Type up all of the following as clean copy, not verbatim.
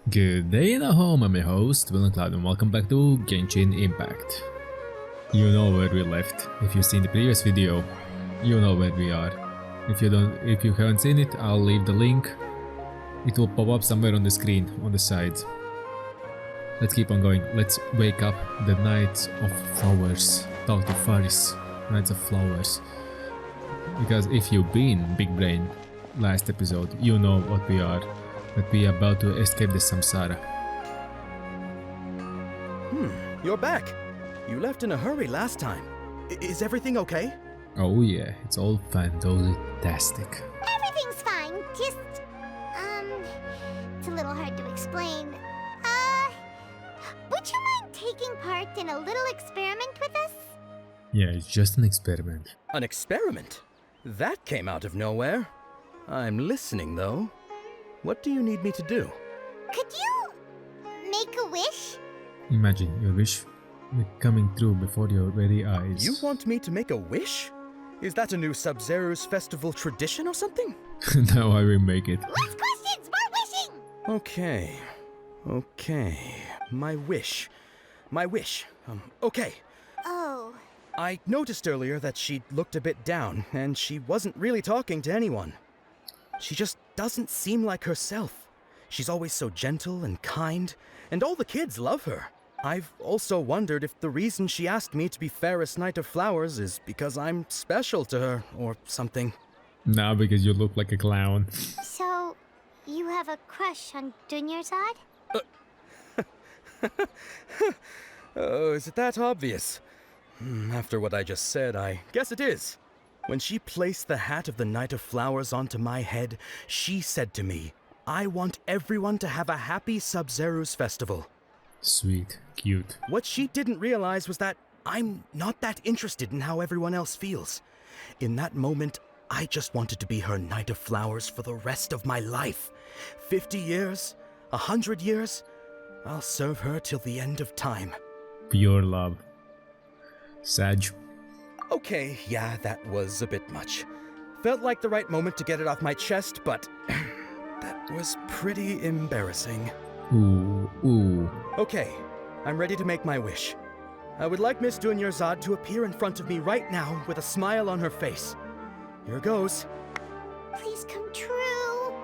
Good day in a home, I'm your host, VillainCloud, and welcome back to Genshin Impact. You know where we left. If you've seen the previous video, you know where we are. If you haven't seen it, I'll leave the link. It will pop up somewhere on the screen, on the sides. Let's keep on going. Let's wake up the Knights of Flowers. Talk to Faris, Knights of Flowers. Because if you've been Big Brain last episode, you know what we are. That we are about to escape the samsara. You're back. You left in a hurry last time. Is everything okay? Oh yeah, it's all fantastic. Everything's fine, just, it's a little hard to explain. Would you mind taking part in a little experiment with us? Yeah, it's just an experiment. An experiment? That came out of nowhere. I'm listening, though. What do you need me to do? Could you make a wish? Imagine your wish coming true before your very eyes. You want me to make a wish? Is that a new Sub-Zero's festival tradition or something? Now I will make it. Less questions, more wishing! Okay. My wish. Okay. Oh. I noticed earlier that she looked a bit down, and she wasn't really talking to anyone. She just doesn't seem like herself. She's always so gentle and kind, and all the kids love her. I've also wondered if the reason she asked me to be fairest Knight of Flowers is because I'm special to her, or something. Nah, because you look like a clown. So, you have a crush on Dunyarzad? Oh, is it that obvious? After what I just said, I guess it is. When she placed the hat of the Knight of Flowers onto my head, she said to me, I want everyone to have a happy Sub-Zero's festival. Sweet, cute. What she didn't realize was that I'm not that interested in how everyone else feels. In that moment, I just wanted to be her Knight of Flowers for the rest of my life. 50 years, 100 years, I'll serve her till the end of time. Pure love. Sag. Okay, yeah, that was a bit much. Felt like the right moment to get it off my chest, but that was pretty embarrassing. Ooh. Okay, I'm ready to make my wish. I would like Miss Dunyarzad to appear in front of me right now with a smile on her face. Here goes. Please come true.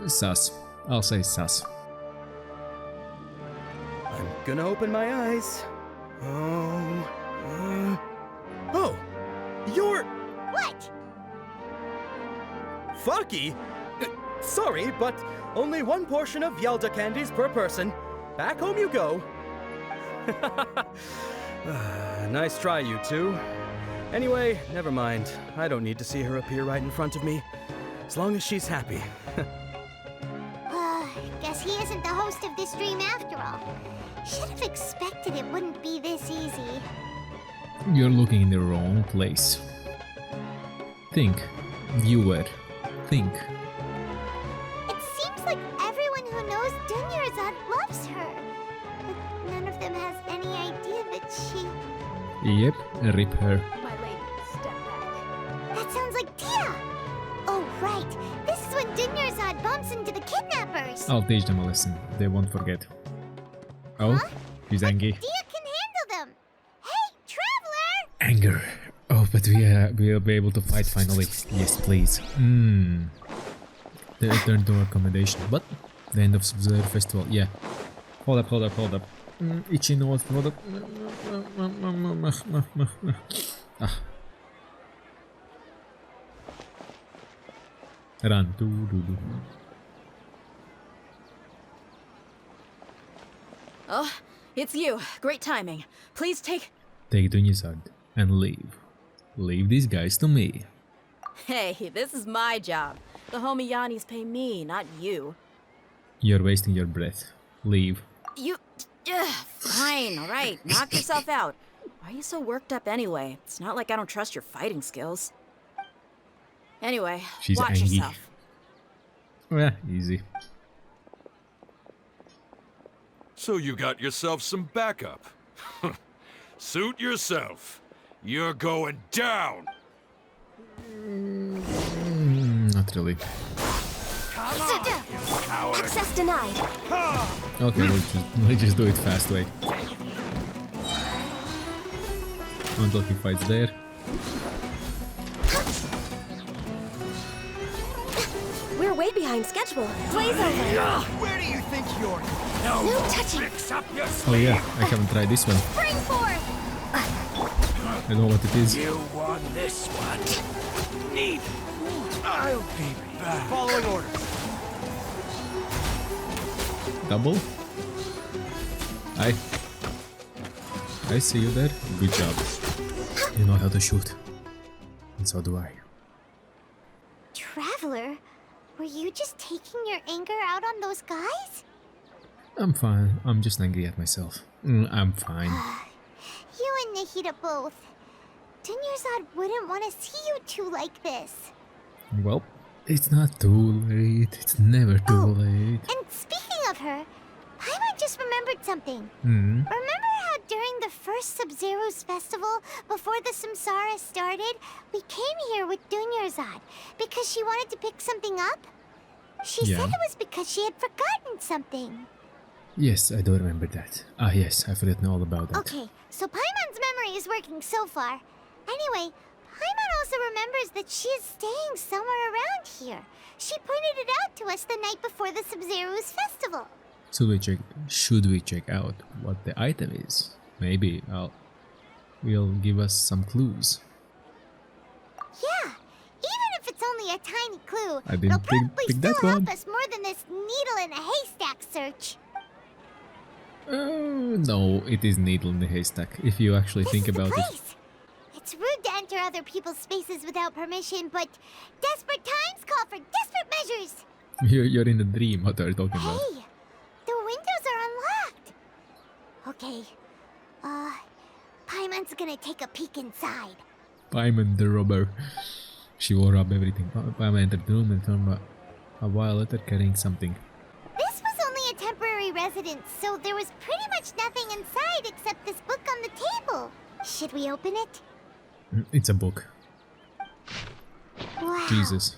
Sus. I'll say sus. I'm gonna open my eyes. Oh, you're... What? Faki? Sorry, but only one portion of Yelda candies per person. Back home you go. Nice try, you two. Anyway, never mind. I don't need to see her appear right in front of me. As long as she's happy. Guess he isn't the host of this stream after all. Should have expected it wouldn't be this easy. You're looking in the wrong place. Think. Viewer. Think. It seems like everyone who knows Dunyarzad loves her. But none of them has any idea that she... Yep, rip her. My lady, step back. That sounds like Tia! Oh, right. This is when Dunyarzad bumps into the kidnappers. I'll teach them a lesson. They won't forget. Oh, Huh? she's angry. Tia can handle them. Hey, traveler! Anger. Oh, but we'll be able to fight finally. Yes, please. The return to accommodation. What? The end of the festival. Yeah. Hold up. Itchy nose. Hold up. Ah. Run. Do. Oh, it's you. Great timing. Please take... Take Dunyarzad and leave. Leave these guys to me. Hey, this is my job. The homie Yannis pay me, not you. You're wasting your breath. Leave. You... fine, alright. Knock yourself out. Why are you so worked up anyway? It's not like I don't trust your fighting skills. Anyway, She's watch angry. yourself. Yeah, easy. So you got yourself some backup. Suit yourself. You're going down. Not really. Access denied. Okay, we'll just do it fast way. Unlocking fights there. We're way behind schedule. Blaze over. Where do you think you're? No touching. Oh yeah, I haven't tried this one. Spring forth. I know what it is. You won this one. Need. I'll be back. Following orders. Double? I see you there. Good job. You know how to shoot. And so do I. Traveler, were you just taking your anger out on those guys? I'm fine. I'm just angry at myself. I'm fine. You and Nahida both. Dunyarzad wouldn't want to see you two like this. Well, it's not too late. It's never too late. And speaking of her, Paimon just remembered something. Hmm. Remember how during the first Sub-Zero's festival, before the Samsara started, we came here with Dunyarzad because she wanted to pick something up? She Yeah. said it was because she had forgotten something. Yes, I do remember that. Ah, yes, I've forgotten all about that. Okay, so Paimon's memory is working so far. Anyway, Paimon also remembers that she is staying somewhere around here. She pointed it out to us the night before the Sub-Zero's festival. Should we check out what the item is? Maybe will give us some clues. Yeah, even if it's only a tiny clue, I it'll didn't probably pick still that help one. us more than this needle in a haystack search. No, it is needle in the haystack. If you actually This think is the about it. place. It's rude to enter other people's spaces without permission, but desperate times call for desperate measures. You're in a dream. What are you talking about? Hey, the windows are unlocked. Okay, Paimon's gonna take a peek inside. Paimon the robber. She will rob everything. Paimon entered the room and returned a while later carrying something. This was only a temporary residence, so there was pretty much nothing inside except this book on the table. Should we open it? It's a book. Wow. Jesus.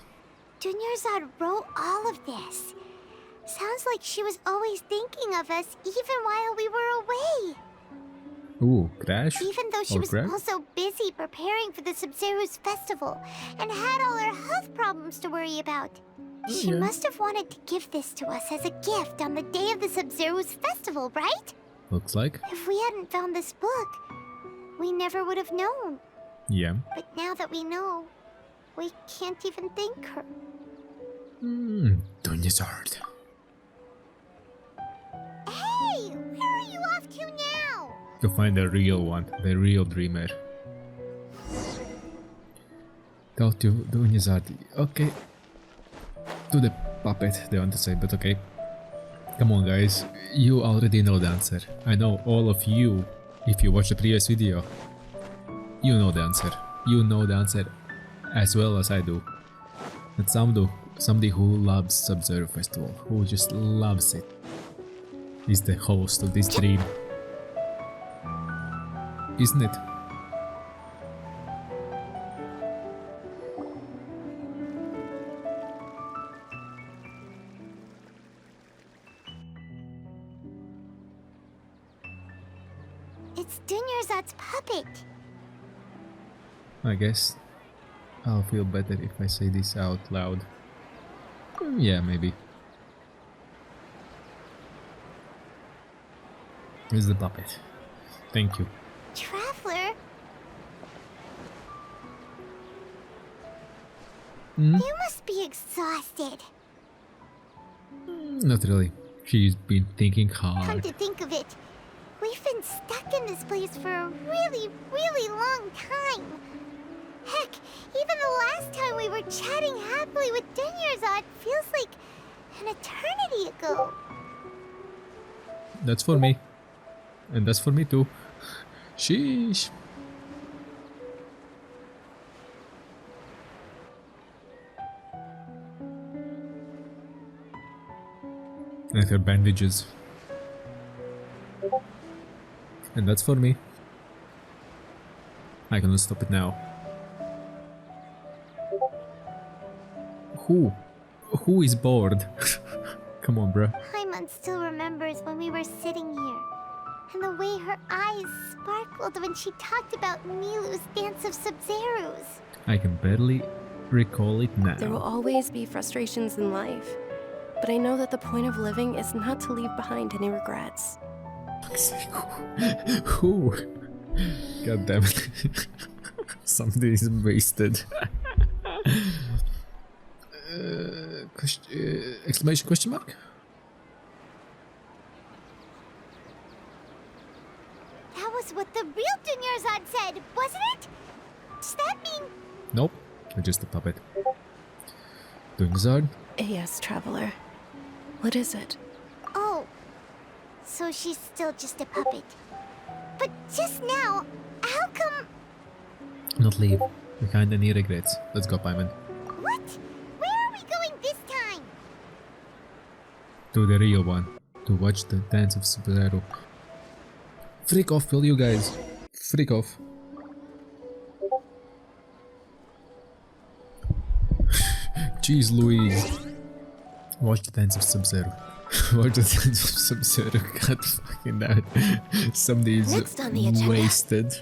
Dunyarzad wrote all of this. Sounds like she was always thinking of us even while we were away. Ooh, crash? Even though she Or was crash? also busy preparing for the Sub-Zero's festival and had all her health problems to worry about. She yeah. must have wanted to give this to us as a gift on the day of the Sub-Zero's festival, right? Looks like. If we hadn't found this book, we never would have known. Yeah. But now that we know, we can't even thank her. Dunyarzad. Hey, where are you off to now? To find the real one, the real dreamer. Go to Dunyarzad. Okay. To the puppet, they want to say, but okay. Come on, guys. You already know the answer. I know all of you, if you watched the previous video, you know the answer. You know the answer as well as I do. And some do. Somebody who loves Sub-Zero Festival, who just loves it, is the host of this dream. Isn't it? It's Dunyarzad's puppet. I guess I'll feel better if I say this out loud. Yeah, maybe. Here's the puppet. Thank you. Traveler, Hmm? you must be exhausted. Not really. She's been thinking Come hard. to think of it, we've been stuck in this place for a really, really long time. Heck, even the last time we were chatting happily with Dunyarzad feels like an eternity ago. That's for me. And that's for me too. Sheesh. And her bandages. And that's for me. I cannot stop it now. Who is bored? Come on, bro. Paimon still remembers when we were sitting here, and the way her eyes sparkled when she talked about Milu's Dance of Sub-Zerus. I can barely recall it now. There will always be frustrations in life, but I know that the point of living is not to leave behind any regrets. Who? God damn it. Something is wasted. Exclamation question mark? That was what the real Dunyarzad said, wasn't it? Does that mean... Nope, you're just a puppet. Dunyarzad? Yes, Traveler. What is it? Oh, so she's still just a puppet. But just now, how come... Not leave behind any regrets. Let's go, Paimon. What? Where are we going this time? To the real one. To watch the Dance of Sumeru. Freak off, will you guys? Freak off. Jeez Louise. Watch the Dance of Sub-Zero. Watch the Dance of Sub-Zero. God fucking damn it. Somebody's Next on the agenda. wasted.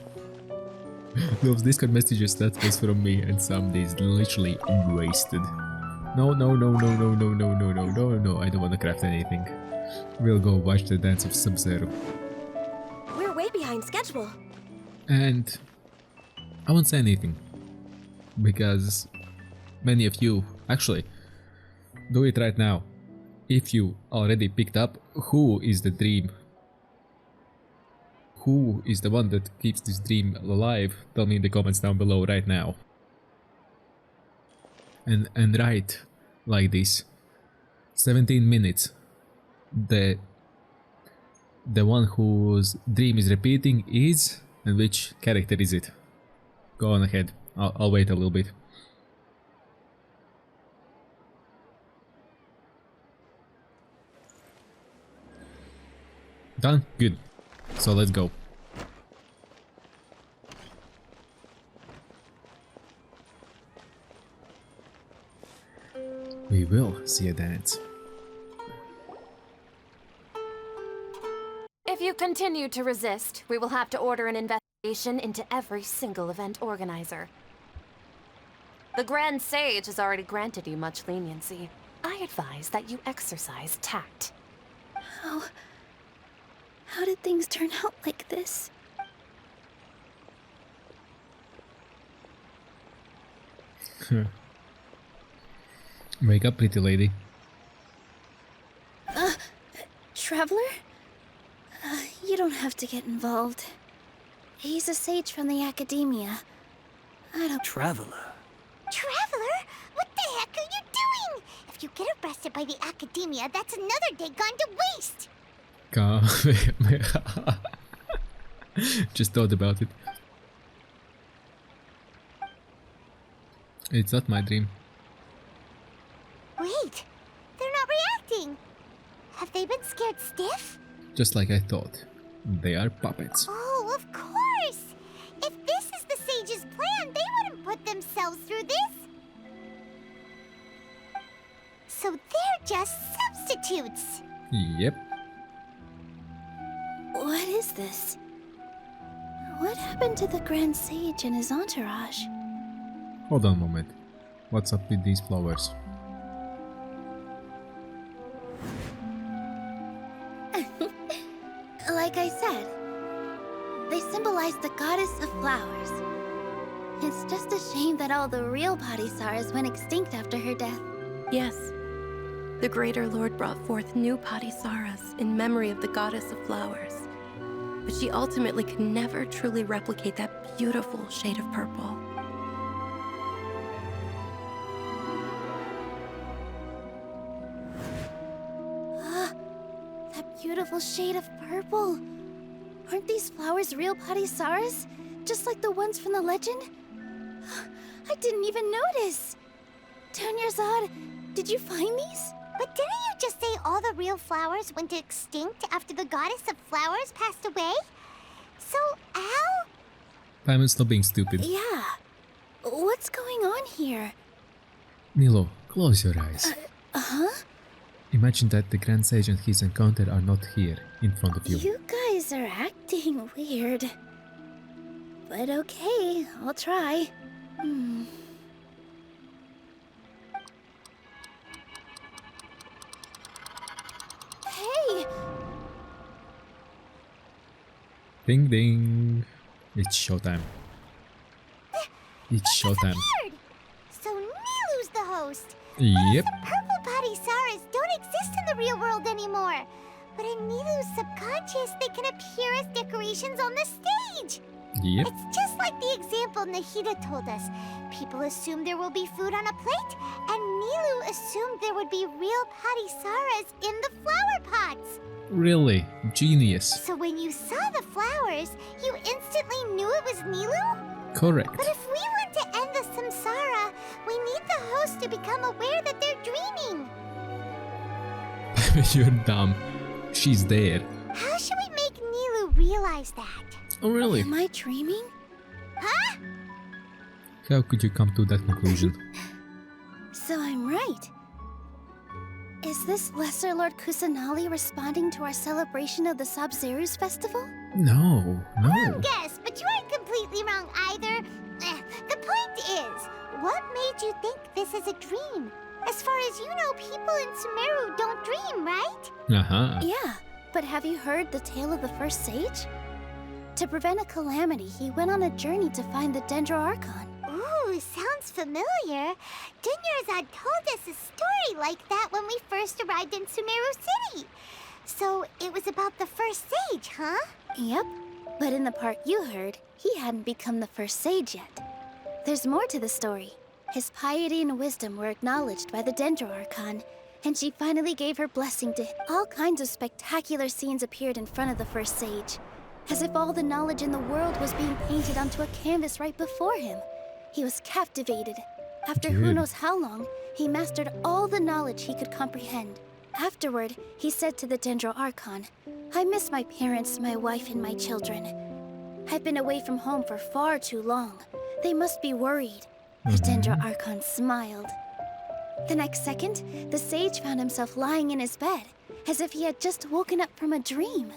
Those Discord messages that was from me and somebody's literally wasted. No, no, no, no, no, no, no, no, no, no, no. I don't want to craft anything. We'll go watch the Dance of Sub-Zero. We're way behind schedule. And I won't say anything. Because many of you, actually, do it right now. If you already picked up who is the dream, who is the one that keeps this dream alive, tell me in the comments down below right now. And write like this. 17 minutes. The one whose dream is repeating is, and which character is it? Go on ahead. I'll wait a little bit. Done? Good. So let's go. We will see a dance. If you continue to resist, we will have to order an investigation into every single event organizer. The Grand Sage has already granted you much leniency. I advise that you exercise tact. How did things turn out like this? Wake up, pretty lady. Traveler? You don't have to get involved. He's a sage from the academia. I don't... Traveler. Traveler? What the heck are you doing? If you get arrested by the academia, that's another day gone to waste. Just thought about it. It's not my dream. Wait, they're not reacting. Have they been scared stiff? Just like I thought. They are puppets. Oh, of course! If this is the sage's plan, they wouldn't put themselves through this. So they're just substitutes. Yep. What is this? What happened to the Grand Sage and his entourage? Hold on a moment. What's up with these flowers? Like I said, they symbolize the goddess of flowers. It's just a shame that all the real Padisaras went extinct after her death. Yes. The Greater Lord brought forth new Padisaras in memory of the goddess of flowers. But she ultimately could never truly replicate that beautiful shade of purple. That beautiful shade of purple. Aren't these flowers real Padisaras? Just like the ones from the legend? I didn't even notice. Dunyarzad, did you find these? But didn't you just say all the real flowers went extinct after the goddess of flowers passed away? So, how? Paimon's not being stupid. Yeah. What's going on here? Milo, close your eyes. Uh-huh? Imagine that the Grand Sage and his encounter are not here, in front of you. You guys are acting weird. But okay, I'll try. Hey! Ding ding! It's showtime. It's showtime. Weird! So Nilu's the host. Yep. The purple potty Saras don't exist in the real world anymore. But in Nilu's subconscious, they can appear as decorations on the stage. Yep. It's just like the example Nahida told us. People assumed there will be food on a plate, and Nilu assumed there would be real potty Saras in the flower pots. Really? Genius. So when you saw the flowers, you instantly knew it was Nilu? Correct. But if we want to end the samsara, we need the host to become aware that they're dreaming. You're dumb. She's there. How should we make Nilu realize that? Oh really? Am I dreaming? Huh? How could you come to that conclusion? So I'm right. Is this Lesser Lord Kusanali responding to our celebration of the Sub-Zeru's festival? No, Wrong no. guess, but you aren't completely wrong either. The point is, what made you think this is a dream? As far as you know, people in Sumeru don't dream, right? Uh-huh. Yeah, but have you heard the tale of the first sage? To prevent a calamity, he went on a journey to find the Dendro Archon. Ooh, sounds familiar. Dunyarzad told us a story like that when we first arrived in Sumeru City. So it was about the first sage, huh? Yep, but in the part you heard, he hadn't become the first sage yet. There's more to the story. His piety and wisdom were acknowledged by the Dendro Archon, and she finally gave her blessing to him. All kinds of spectacular scenes appeared in front of the first sage, as if all the knowledge in the world was being painted onto a canvas right before him. He was captivated. After who Dude. knows how long, he mastered all the knowledge he could comprehend. Afterward, he said to the Dendro Archon, "I miss my parents, my wife, and my children. I've been away from home for far too long. They must be worried." The Dendro Archon smiled. The next second, the sage found himself lying in his bed, as if he had just woken up from a dream.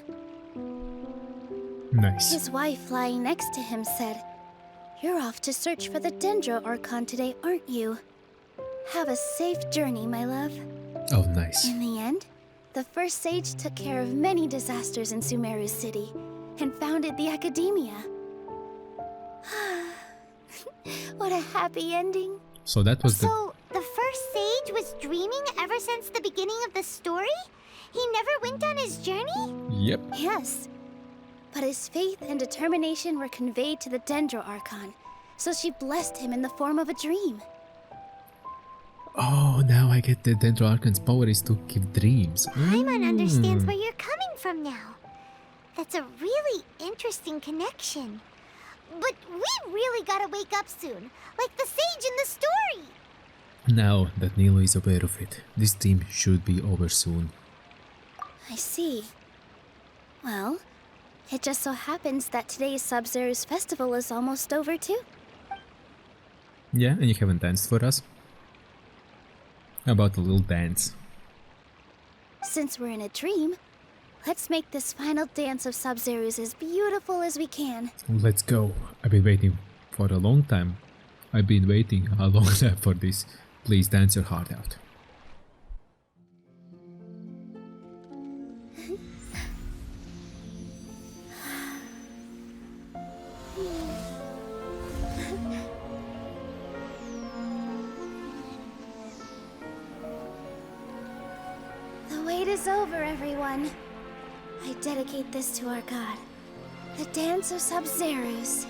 Nice. His wife, lying next to him, said, "You're off to search for the Dendro Archon today, aren't you? Have a safe journey, my love." Oh, nice. In the end, the first sage took care of many disasters in Sumeru City and founded the Academia. What a happy ending. So that was the... So the first sage was dreaming ever since the beginning of the story? He never went on his journey? Yep. Yes. But his faith and determination were conveyed to the Dendro Archon, so she blessed him in the form of a dream. Oh, now I get the Dendro Archon's power is to give dreams. Paimon understands where you're coming from now. That's a really interesting connection. But we really gotta wake up soon, like the sage in the story. Now that Nilo is aware of it, this dream should be over soon. I see. Well, it just so happens that today's Sub-Zeru's festival is almost over too. Yeah, and you haven't danced for us? How about a little dance? Since we're in a dream, let's make this final dance of Sub-Zeru's as beautiful as we can. Let's go. I've been waiting for a long time. I've been waiting a long time for this. Please dance your heart out. The wait is over, everyone. I dedicate this to our god, the Dance of Sub-Zeru's.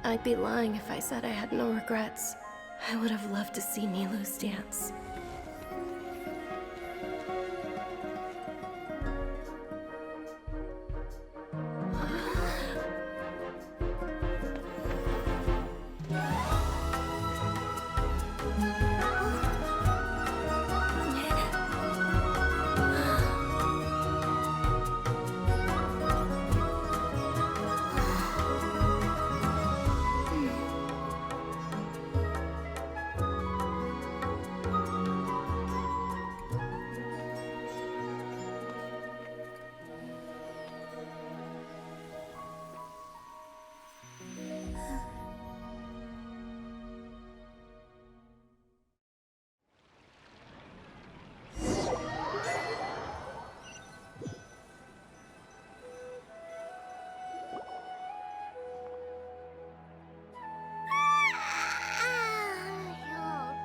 I'd be lying if I said I had no regrets. I would have loved to see Nilou's dance.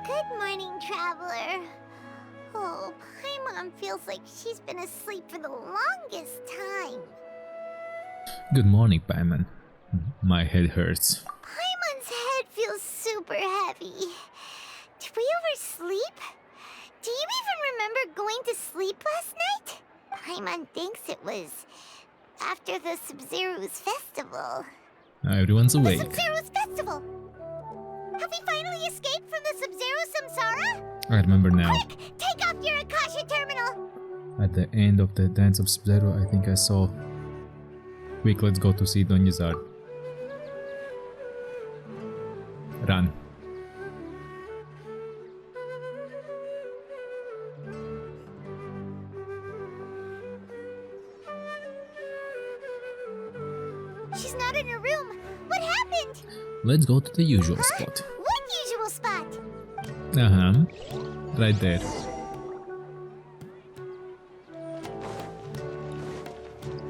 Good morning, traveler. Oh, Paimon feels like she's been asleep for the longest time. Good morning, Paimon. My head hurts. Paimon's head feels super heavy. Did we oversleep? Do you even remember going to sleep last night? Paimon thinks it was after the Sumeru's festival. Everyone's The awake. Sumeru's festival! Have we finally escaped from the Sub-Zero Samsara? I remember now. Quick, take off your Akasha terminal! At the end of the Dance of Sumeru, I think I saw. Quick, let's go to see Donjazar. Run. She's not in her room. What happened? Let's go to the usual spot. What usual spot? Uh-huh. Right there.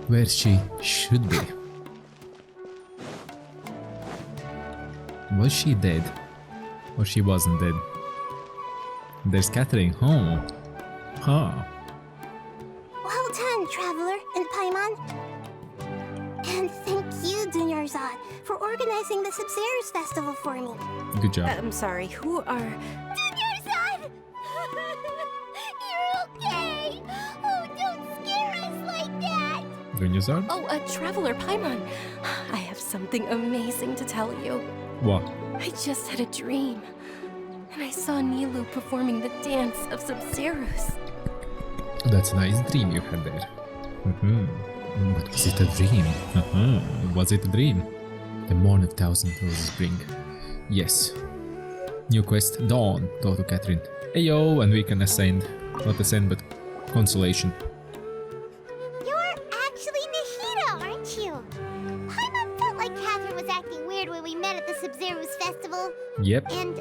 Where she should be. Was she dead? Or she wasn't dead? There's Catherine. Oh. Huh. Well done, Traveler and Paimon. And thank you, Dunyarzad, for organizing the Sub-Zero's festival for me. Good job. I'm sorry, who are... Dunyarzad! You're okay! Oh, don't scare us like that! Donjazar? Oh, Traveler Paimon. I have something amazing to tell you. What? I just had a dream. And I saw Nilou performing the dance of Sub-Zeros. That's a nice dream you had there. But was it a dream? Was it a dream? The morn of thousand roses bring. Yes. New quest, Dawn. Talk to Catherine. Ayo, and we can ascend. Not ascend, but consolation. You're actually Nahida, aren't you? Paimon felt like Catherine was acting weird when we met at the Sub-Zero's festival. Yep. And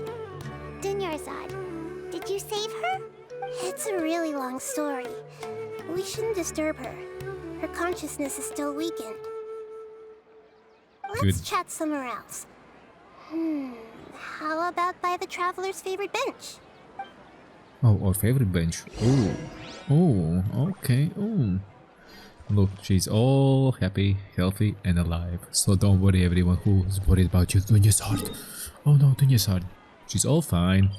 Dunyarzad, did you save her? It's a really long story. We shouldn't disturb her. Her consciousness is still weakened. Let's Good. chat somewhere else. How about by the Traveler's favorite bench? Oh, our favorite bench. Oh. Oh, okay. Oh. Look, she's all happy, healthy, and alive. So don't worry, everyone who's worried about you. Dunyarzad. Oh no, Dunyarzad. She's all fine.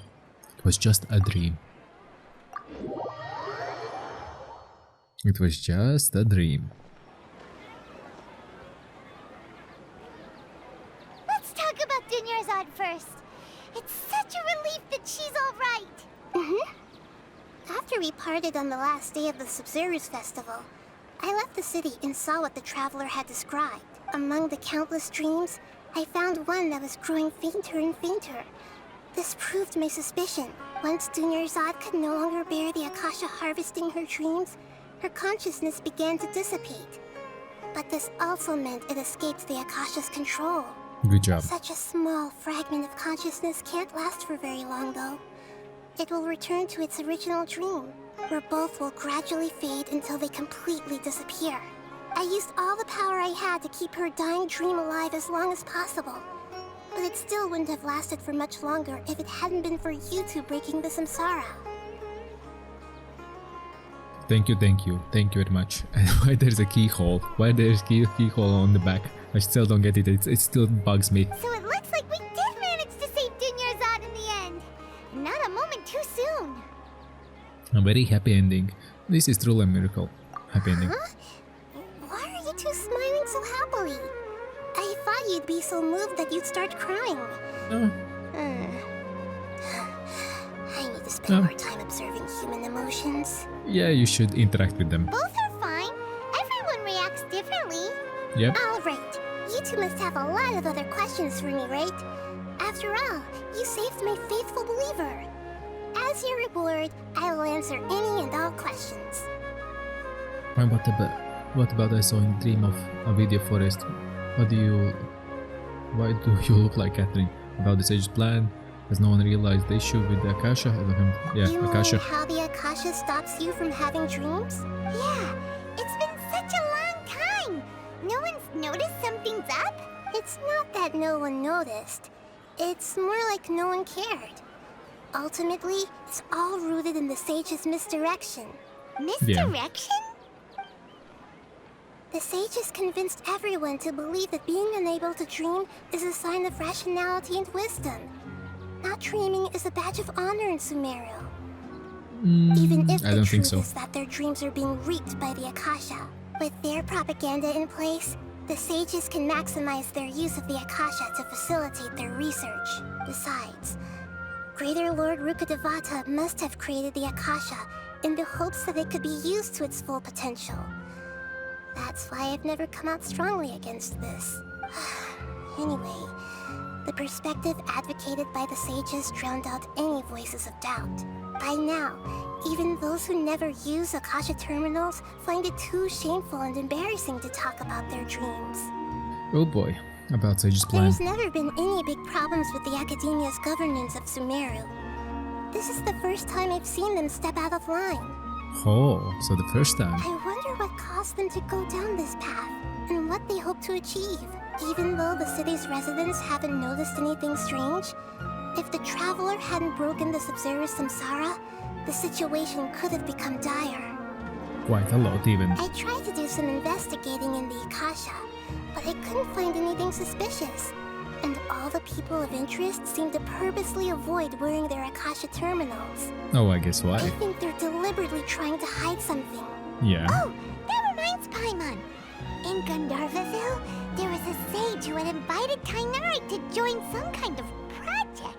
It was just a dream. It was just a dream. Let's talk about Dunyarzad first. It's such a relief that she's all right. After we parted on the last day of the Sub-Zero's festival, I left the city and saw what the Traveler had described. Among the countless dreams, I found one that was growing fainter and fainter. This proved my suspicion. Once Dunyarzad could no longer bear the Akasha harvesting her dreams, her consciousness began to dissipate. But this also meant it escaped the Akasha's control. Good job. Such a small fragment of consciousness can't last for very long, though. It will return to its original dream, where both will gradually fade until they completely disappear. I used all the power I had to keep her dying dream alive as long as possible. But it still wouldn't have lasted for much longer if it hadn't been for you two breaking the samsara. Thank you very much. And why there's a keyhole? Why there's keyhole on the back? I still don't get it. It still bugs me. So it looks like we did manage to save Dunyarzad in the end. Not a moment too soon. A very happy ending. This is truly a miracle. Happy ending. Huh? Why are you two smiling so happily? I thought you'd be so moved that you'd start crying. Oh, I need to spend more time observing human emotions. yeah, you should interact with them. Both are fine. Everyone reacts differently. Yep. Alright, you two must have a lot of other questions for me, right? After all, you saved my faithful believer. As your reward, I will answer any and all questions. And what about I saw in Dream of a video forest? Why do you look like Catherine? About the sage's plan? Has no one realized the issue with the Akasha? Yeah, You Akasha. mean how the Akasha stops you from having dreams? Yeah, it's been such a long time. No one's noticed something's up? It's not that no one noticed. It's more like no one cared. Ultimately, it's all rooted in the sage's misdirection. Misdirection? The sages convinced everyone to believe that being unable to dream is a sign of rationality and wisdom. Not dreaming is a badge of honor in Sumeru. Even if I the don't think truth so. is that their dreams are being reaped by the Akasha. With their propaganda in place, the sages can maximize their use of the Akasha to facilitate their research. Besides, Greater Lord Rukkhadevata must have created the Akasha in the hopes that it could be used to its full potential. That's why I've never come out strongly against this. Anyway, the perspective advocated by the sages drowned out any voices of doubt. By now, even those who never use Akasha terminals find it too shameful and embarrassing to talk about their dreams. Oh boy, about Sage's plan. There's never been any big problems with the Academia's governance of Sumeru. This is the first time I've seen them step out of line. Oh, so the first time. I wonder what caused them to go down this path, and what they hope to achieve. Even though the city's residents haven't noticed anything strange, if the traveler hadn't broken the Sub-Zero's samsara, the situation could have become dire. Quite a lot even. I tried to do some investigating in the Akasha, but I couldn't find anything suspicious. And all the people of interest seem to purposely avoid wearing their Akasha terminals. Oh, I guess why. I think they're deliberately trying to hide something. Yeah. Oh, that reminds Paimon. In Gandharvaville, there was a sage who had invited Kainari to join some kind of project.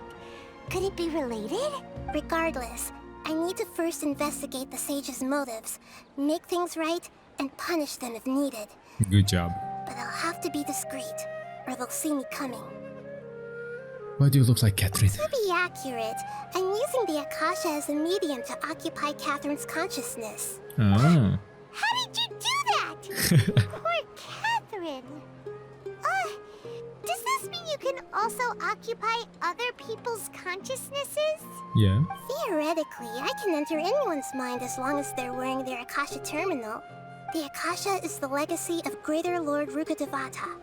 Could it be related? Regardless, I need to first investigate the sage's motives, make things right, and punish them if needed. Good job. But I'll have to be discreet, or they'll see me coming. Why do you look like Catherine? To be accurate, I'm using the Akasha as a medium to occupy Catherine's consciousness. Oh. How did you do that? Poor Catherine. Does this mean you can also occupy other people's consciousnesses? Yeah. Theoretically, I can enter anyone's mind as long as they're wearing their Akasha terminal. The Akasha is the legacy of Greater Lord Rukkhadevata.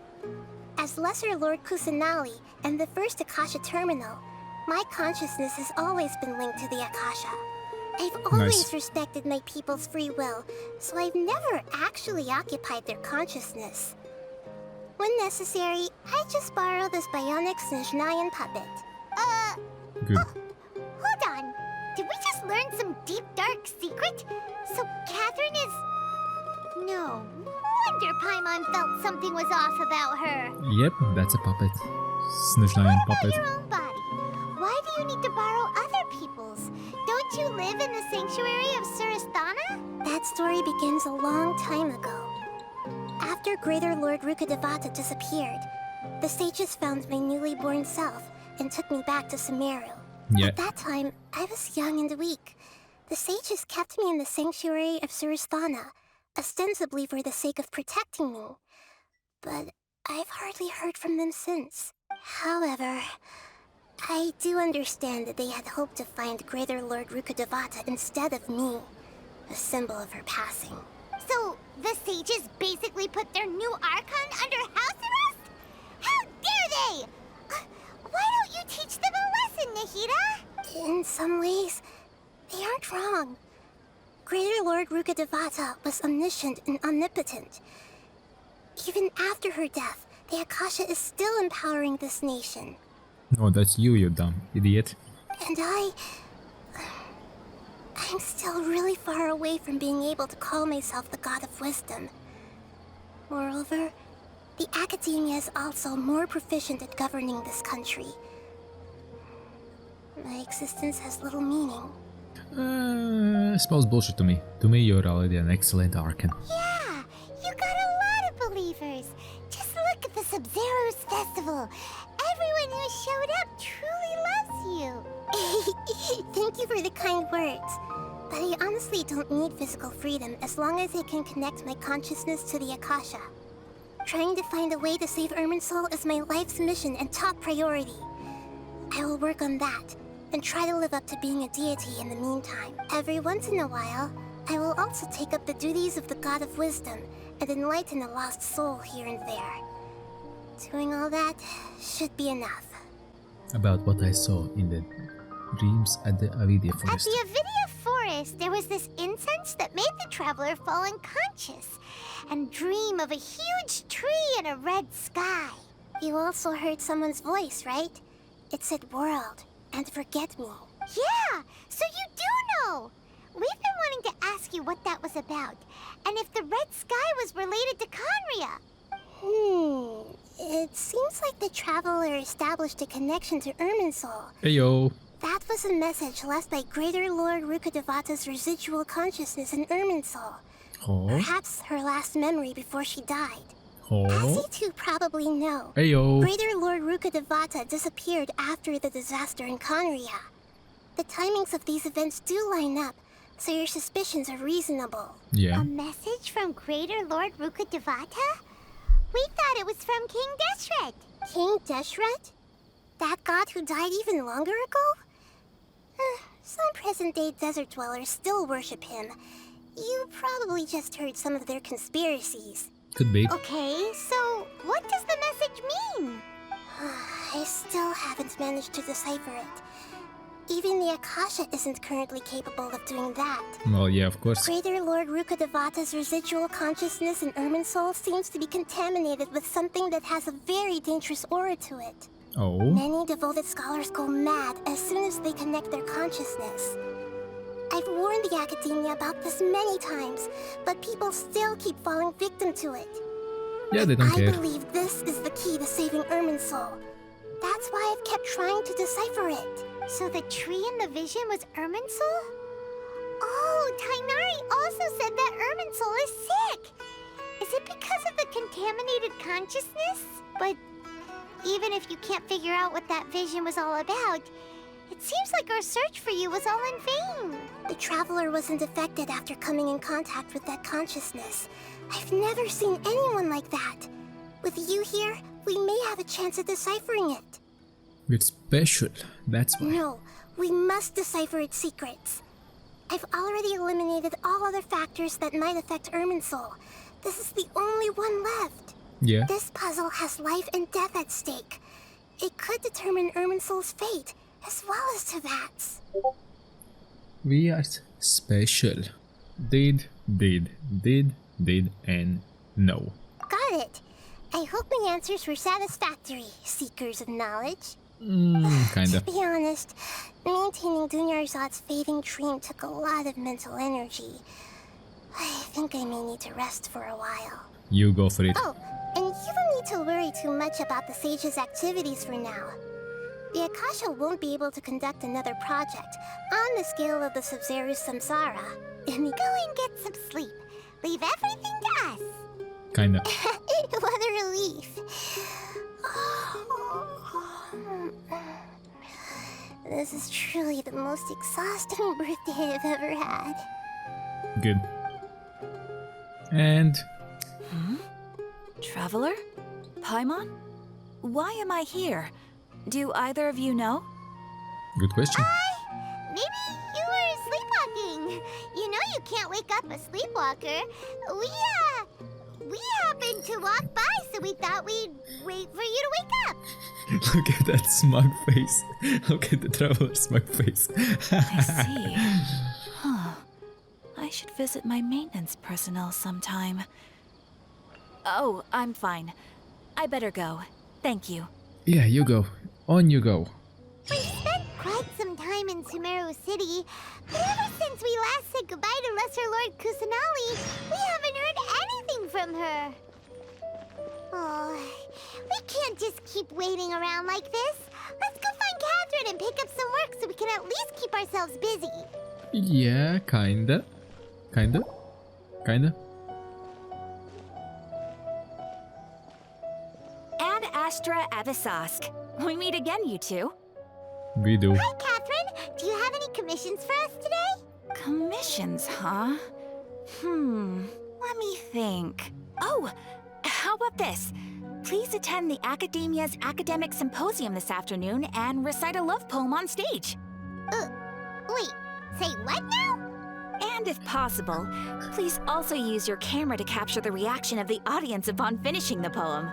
As Lesser Lord Kusanali and the first Akasha terminal, my consciousness has always been linked to the Akasha. I've always respected my people's free will, so I've never actually occupied their consciousness. When necessary, I just borrow this bionic Snezhnayan puppet. Good. Hold on. Did we just learn some deep, dark secret? So Catherine is... No wonder Paimon felt something was off about her. Yep, that's a puppet. Snezhnayan What puppet. about your own body? Why do you need to borrow other people's? Don't you live in the sanctuary of Surasthana? That story begins a long time ago. After Greater Lord Rukkhadevata disappeared, the sages found my newly born self and took me back to Sumeru. Yeah. At that time, I was young and weak. The sages kept me in the sanctuary of Surasthana, ostensibly for the sake of protecting me. But I've hardly heard from them since. However, I do understand that they had hoped to find Greater Lord Rukkhadevata instead of me, a symbol of her passing. So, the sages basically put their new Archon under house arrest? How dare they! Why don't you teach them a lesson, Nahida? In some ways, they aren't wrong. Greater Lord Rukkhadevata was omniscient and omnipotent. Even after her death, The Akasha is still empowering this nation. No, that's you dumb idiot. And I'm still really far away from being able to call myself the God of Wisdom. Moreover, the Academia is also more proficient at governing this country. My existence has little meaning. Smells bullshit to me. To me, you're already an excellent Arcan. Yeah, you got a lot of believers. Just look at the Sub-Zero's festival. Everyone who showed up truly loves you. Thank you for the kind words. But I honestly don't need physical freedom as long as I can connect my consciousness to the Akasha. Trying to find a way to save Irminsul is my life's mission and top priority. I will work on that, and try to live up to being a deity in the meantime. Every once in a while, I will also take up the duties of the God of Wisdom and enlighten a lost soul here and there. Doing all that should be enough. About what I saw in the dreams at the Avidia At forest. the Avidia forest, there was this incense that made the traveler fall unconscious and dream of a huge tree and a red sky. You also heard someone's voice, right? It said world and forget me. Yeah, so you do know! We've been wanting to ask you what that was about, and if the red sky was related to Conria. It seems like the traveler established a connection to Irminsul. Heyo. That was a message left by Greater Lord Rukkhadevata's residual consciousness in Irminsul. Oh. Perhaps her last memory before she died. As Oh. you two probably know, Heyo. Greater Lord Rukkhadevata disappeared after the disaster in Conria. The timings of these events do line up, so your suspicions are reasonable. Yeah. A message from Greater Lord Rukkhadevata? We thought it was from King Deshret. King Deshret? That god who died even longer ago? Some present-day desert dwellers still worship him. You probably just heard some of their conspiracies. Could be. Okay, so what does the message mean? I still haven't managed to decipher it. Even the Akasha isn't currently capable of doing that. Well, yeah, of course. Greater Lord Rukkhadevata's residual consciousness in Irminsul seems to be contaminated with something that has a very dangerous aura to it. Oh. Many devoted scholars go mad as soon as they connect their consciousness. I've warned the Academia about this many times, but people still keep falling victim to it. Yeah, they don't I care. believe this is the key to saving Irminsul. That's why I've kept trying to decipher it. So the tree in the vision was Irminsul? Oh, Tainari also said that Irminsul is sick. Is it because of the contaminated consciousness? But even if you can't figure out what that vision was all about, it seems like our search for you was all in vain. The Traveler wasn't affected after coming in contact with that consciousness. I've never seen anyone like that. With you here, we may have a chance at deciphering it. It's special. That's why. No, we must decipher its secrets. I've already eliminated all other factors that might affect Irminsul. This is the only one left. Yeah. This puzzle has life and death at stake. It could determine Irminsul's fate, as well as Tevat's. We are special. Did, and no. Got it. I hope my answers were satisfactory, seekers of knowledge. Kinda. To be honest, maintaining Dunyarzad's fading dream took a lot of mental energy. I think I may need to rest for a while. You go for it. Oh, and you don't need to worry too much about the Sage's activities for now. The Akasha won't be able to conduct another project on the scale of the Sub-Zero Samsara. Go and get some sleep. Leave everything to us. Kinda. What a relief. This is truly the most exhausting birthday I've ever had. Good. And Traveler? Paimon? Why am I here? Do either of you know? good question. Maybe you were sleepwalking. You know you can't wake up a sleepwalker. We happened to walk by, so we thought we'd wait for you to wake up. Look at that smug face. Look at the traveler's smug face. I see. Huh. I should visit my maintenance personnel sometime. Oh, I'm fine. I better go. Thank you. Yeah, you go. On you go. We've spent quite some time in Sumeru City, but ever since we last said goodbye to Lesser Lord Kusanali, we haven't heard anything from her. Oh, we can't just keep waiting around like this. Let's go find Catherine and pick up some work so we can at least keep ourselves busy. Yeah, kinda. Kinda. Kinda. And Astra Avisask. We meet again, you two. We do. Hi, Catherine. Do you have any commissions for us today? Commissions, huh? Let me think. Oh, how about this? Please attend the Academia's Academic Symposium this afternoon and recite a love poem on stage. Wait, say what now? And if possible, please also use your camera to capture the reaction of the audience upon finishing the poem.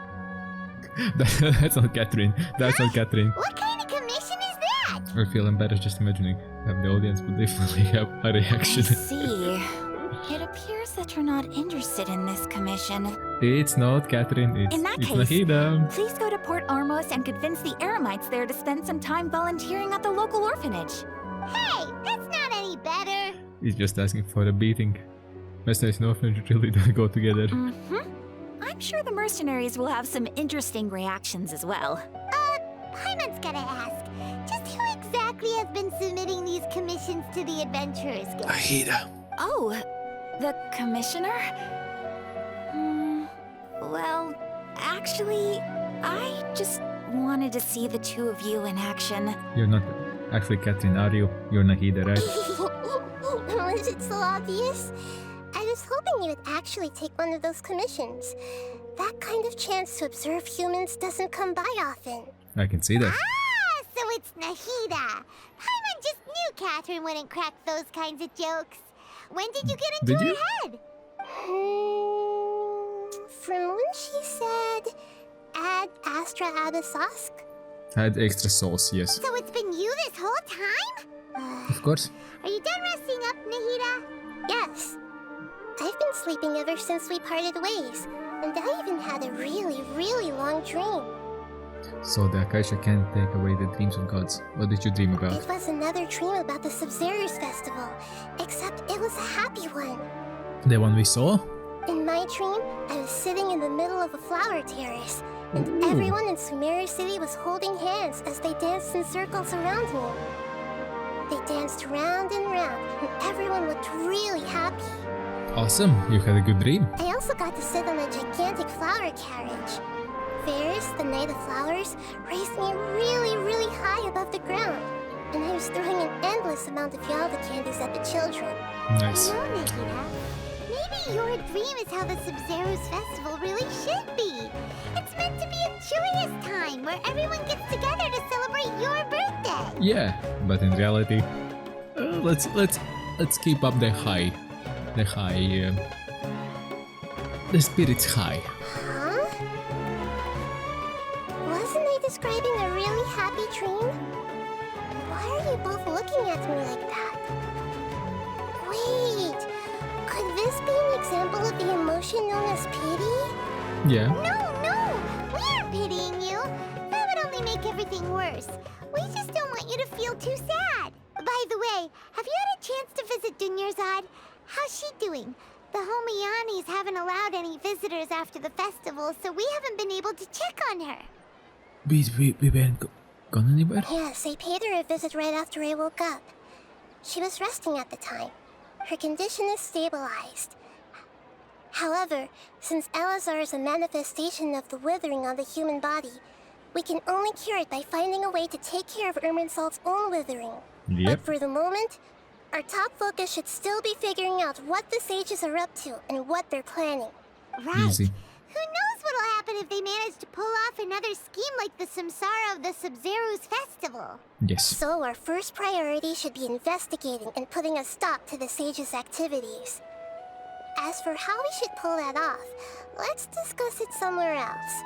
That's not Catherine. That's not Catherine. What kind of commission is that? I feel embarrassed just imagining. The audience would definitely have a reaction. I see. It appears that you're not interested in this commission. It's not Catherine. It's, In that it's case, Nahida. please go to Port Armos and convince the Eremites there to spend some time volunteering at the local orphanage. Hey, that's not any better. He's just asking for a beating. Mercenaries and orphanage really don't go together. I'm sure the mercenaries will have some interesting reactions as well. Paimon's gotta ask. Just who exactly has been submitting these commissions to the Adventurers Guild? Nahida. Oh, the commissioner? Well, actually, I just wanted to see the two of you in action. You're not actually Catherine, are you? You're Nahida, right? Was it so obvious? I was hoping you would actually take one of those commissions. That kind of chance to observe humans doesn't come by often. I can see that. Ah, so it's Nahida. Paimon just knew Catherine wouldn't crack those kinds of jokes. When did you get into Did her you? head? From when she said, add Astra Abisask? Had extra sauce, yes. So it's been you this whole time? Of course. Are you done resting up, Nahida? Yes. I've been sleeping ever since we parted ways, and I even had a really, really long dream. So the Akaisha can't take away the dreams of gods. What did you dream about? It was another dream about the Sub-Zero's festival, except it was a happy one. The one we saw? In my dream, I was sitting in the middle of a flower terrace, and Ooh. everyone in Sumeru City was holding hands as they danced in circles around me. They danced round and round, and everyone looked really happy. Awesome, you had a good dream. I also got to sit on a gigantic flower carriage. Ferris, the Knight of Flowers, raised me really, really high above the ground, and I was throwing an endless amount of Yalda candies at the children. Nice. No, Nahida. Maybe your dream is how the Sub-Zero's festival really should be. It's meant to be a joyous time where everyone gets together to celebrate your birthday. Yeah, but in reality, let's keep up the spirits high. Huh? Wasn't I describing a really happy dream? Why are you both looking at me like that? Wait, could this be an example of the emotion known as pity? Yeah. No, we aren't pitying you. That would only make everything worse. We just don't want you to feel too sad. By the way, have you had a chance to visit Dunyarzad? How's she doing? The Homiyanis haven't allowed any visitors after the festival, so we haven't been able to check on her. We weren't gone anywhere? Yes, I paid her a visit right after I woke up. She was resting at the time. Her condition is stabilized. However, since Elazar is a manifestation of the withering on the human body, we can only cure it by finding a way to take care of Irminsul's own withering. Yep. But for the moment, our top focus should still be figuring out what the sages are up to and what they're planning. Right. Easy. Who knows what'll happen if they manage to pull off another scheme like the Samsara of the Sub-Zero's festival? Yes. So our first priority should be investigating and putting a stop to the sages' activities. As for how we should pull that off, let's discuss it somewhere else.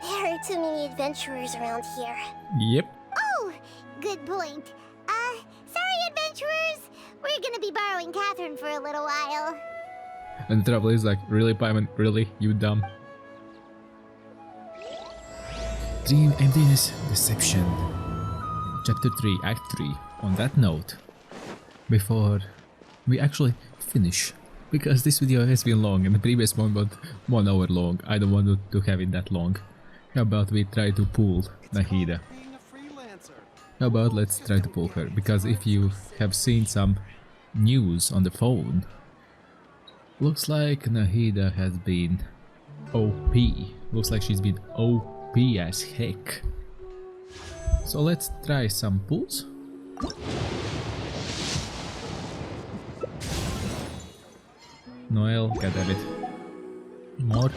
There are too many adventurers around here. Yep. Oh, good point. Sorry, adventurers. We're gonna be borrowing Catherine for a little while. And the trouble is like, really, Paimon? Really? You dumb? Dream, emptiness, deception. Chapter 3, Act 3. On that note, before we actually finish, because this video has been long and the previous one was 1 hour long, I don't want to have it that long. How about we try to pull Nahida? How about let's try to pull her? Because if you have seen some news on the phone, looks like Nahida has been OP. Looks like she's been OP as heck. So let's try some pulls. Noel, get a bit more.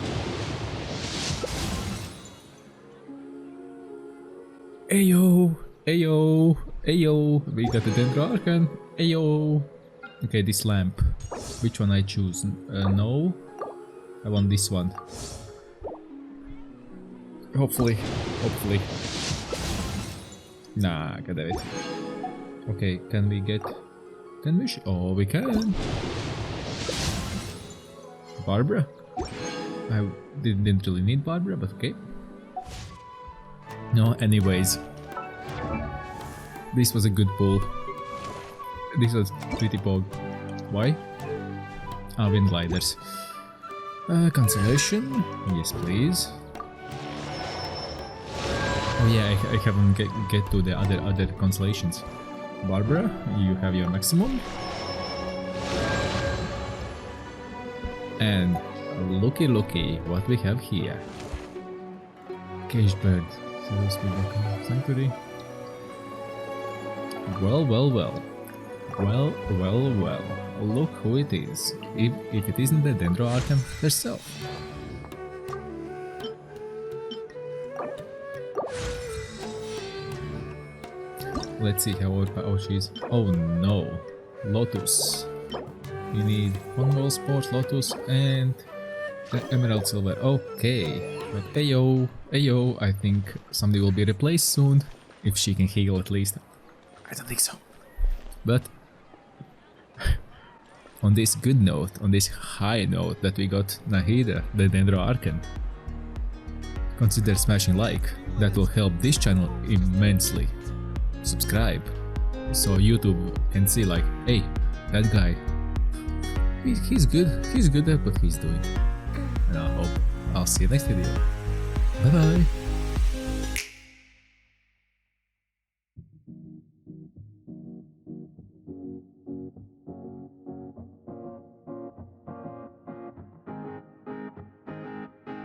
Ayo, ayo, ayo. We got the Dendro Arcan. Ayo. Okay, this lamp. Which one I choose? No. I want this one. Hopefully. Nah, get it. Okay, can we get... Can we... Oh, we can. Barbara? I didn't really need Barbara, but okay. No, anyways. This was a good pull. This was pretty bold. Why? Ah, wind gliders. Consolation? Yes, please. Oh yeah, I haven't get to the other consolations. Barbara, you have your maximum. And looky, what we have here. Caged bird. Sanctuary. Well. Look who it is. If it isn't the Dendro Arcan herself. Let's see how old she is. Oh no. Lotus. We need Fungal Sports, Lotus, and the Emerald Silver. Okay. But ayo, I think somebody will be replaced soon. If she can heal at least. I don't think so. But on this good note, on this high note that we got Nahida, the Dendro Arcan, consider smashing like. That will help this channel immensely. Subscribe, so YouTube can see like, hey, that guy, he's good at what he's doing. And I hope I'll see you next video. Bye bye.